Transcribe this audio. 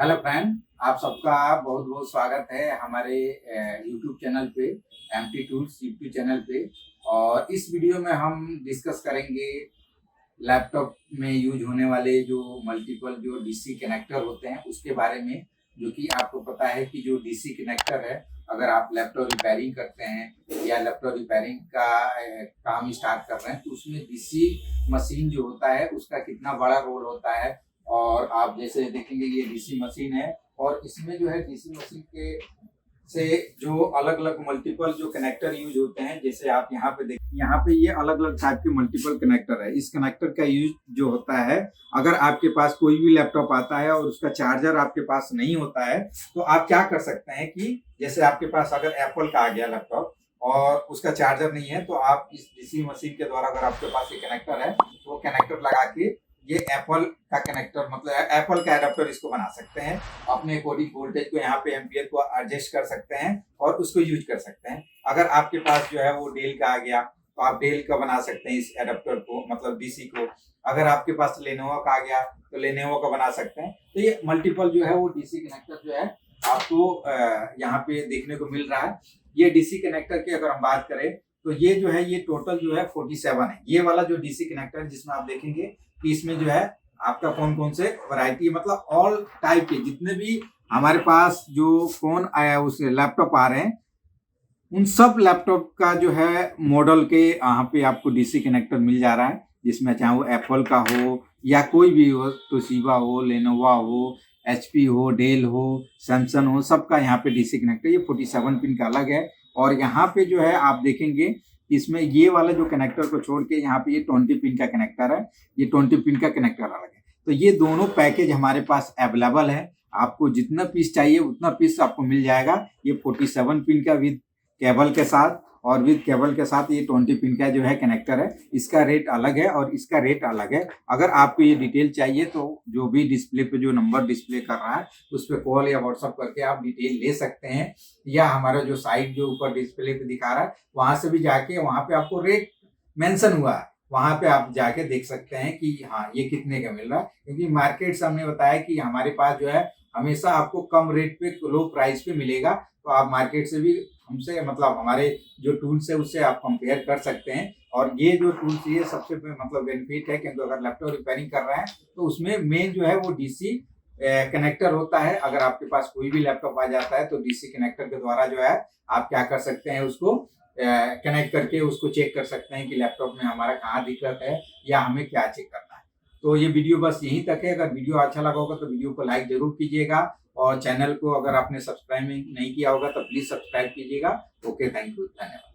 Hello friend, आप सबका बहुत बहुत स्वागत है हमारे यूट्यूब चैनल पे, एमटी टूल्स यूट्यूब चैनल पे। और इस वीडियो में हम डिस्कस करेंगे लैपटॉप में यूज होने वाले जो मल्टीपल जो डीसी कनेक्टर होते हैं उसके बारे में। जो कि आपको पता है कि जो डीसी कनेक्टर है, अगर आप लैपटॉप रिपेयरिंग करते हैं या लैपटॉप रिपेयरिंग का काम स्टार्ट कर रहे हैं तो उसमें डीसी मशीन जो होता है उसका कितना बड़ा रोल होता है। और आप जैसे देखेंगे ये डीसी मशीन है और इसमें जो है डीसी मशीन के से जो अलग अलग मल्टीपल जो कनेक्टर यूज होते हैं, जैसे आप यहाँ पे देखिए, यहाँ पे ये अलग अलग टाइप के मल्टीपल कनेक्टर है। इस कनेक्टर का यूज जो होता है, अगर आपके पास कोई भी लैपटॉप आता है और उसका चार्जर आपके पास नहीं होता है तो आप क्या कर सकते हैं कि जैसे आपके पास अगर एप्पल का आ गया लैपटॉप और उसका चार्जर नहीं है तो आप इस डीसी मशीन के द्वारा, अगर आपके पास ये कनेक्टर है तो वो कनेक्टर लगा के ये एप्पल का कनेक्टर मतलब एप्पल का एडाप्टर इसको बना सकते हैं। अपने अकॉर्डिंग वोल्टेज को यहाँ पे एम्पियर को एडजस्ट कर सकते हैं और उसको यूज कर सकते हैं। अगर आपके पास जो है वो डेल का आ गया तो आप डेल का बना सकते हैं इस एडाप्टर को, मतलब डीसी को। अगर आपके पास लेनोवो का आ गया तो लेनोवो का बना सकते हैं। तो ये मल्टीपल जो है वो डीसी कनेक्टर जो है आपको यहाँ पे देखने को मिल रहा है। ये डीसी कनेक्टर की अगर हम बात करें तो ये जो है ये टोटल जो है 47 है। ये वाला जो डीसी कनेक्टर जिसमें आप देखेंगे कि इसमें जो है आपका कौन कौन से वैरायटी, मतलब ऑल टाइप के जितने भी हमारे पास जो फोन आया उस लैपटॉप आ रहे हैं उन सब लैपटॉप का जो है मॉडल के यहाँ पे आपको डीसी कनेक्टर मिल जा रहा है। जिसमें चाहे वो एप्पल का हो या कोई भी हो, तोशिबा हो, लेनोवा हो, एचपी हो, डेल हो, सैमसंग हो, सबका यहाँ पे डीसी कनेक्टर ये 47 पिन का अलग है। और यहाँ पे जो है आप देखेंगे इसमें ये वाला जो कनेक्टर को छोड़ के यहाँ पे ये 20 पिन का कनेक्टर है, ये 20 पिन का कनेक्टर अलग है। तो ये दोनों पैकेज हमारे पास अवेलेबल है। आपको जितना पीस चाहिए उतना पीस आपको मिल जाएगा। ये 47 पिन का विद केबल के साथ और विद केबल के साथ ये 20 पिन का जो है कनेक्टर है। इसका रेट अलग है और इसका रेट अलग है। अगर आपको ये डिटेल चाहिए तो जो भी डिस्प्ले पे जो नंबर डिस्प्ले कर रहा है उस पर कॉल या व्हाट्सअप करके आप डिटेल ले सकते हैं, या हमारा जो साइट जो ऊपर डिस्प्ले पे दिखा रहा है वहां से भी जाके वहां पे आपको रेट मेंशन हुआ है, वहां पे आप जाके देख सकते हैं कि हाँ ये कितने का मिल रहा है। क्योंकि मार्केट से हमने बताया कि हमारे पास जो है हमेशा आपको कम रेट पे लो प्राइस पे मिलेगा। तो आप मार्केट से भी हमसे मतलब हमारे जो टूल्स है उससे आप कंपेयर कर सकते हैं। और ये जो टूल्स ये सबसे मतलब बेनिफिट है, क्योंकि अगर लैपटॉप रिपेयरिंग कर रहे हैं तो उसमें मेन जो है वो डीसी कनेक्टर होता है। अगर आपके पास कोई भी लैपटॉप आ जाता है तो डीसी कनेक्टर के द्वारा जो है आप क्या कर सकते हैं, उसको कनेक्ट करके उसको चेक कर सकते हैं कि लैपटॉप में हमारा कहाँ दिक्कत है या हमें क्या चेक करना है। तो ये वीडियो बस यहीं तक है। अगर वीडियो अच्छा लगा होगा तो वीडियो को लाइक जरूर कीजिएगा और चैनल को अगर आपने सब्सक्राइब नहीं किया होगा तो प्लीज सब्सक्राइब कीजिएगा। ओके, थैंक यू, धन्यवाद।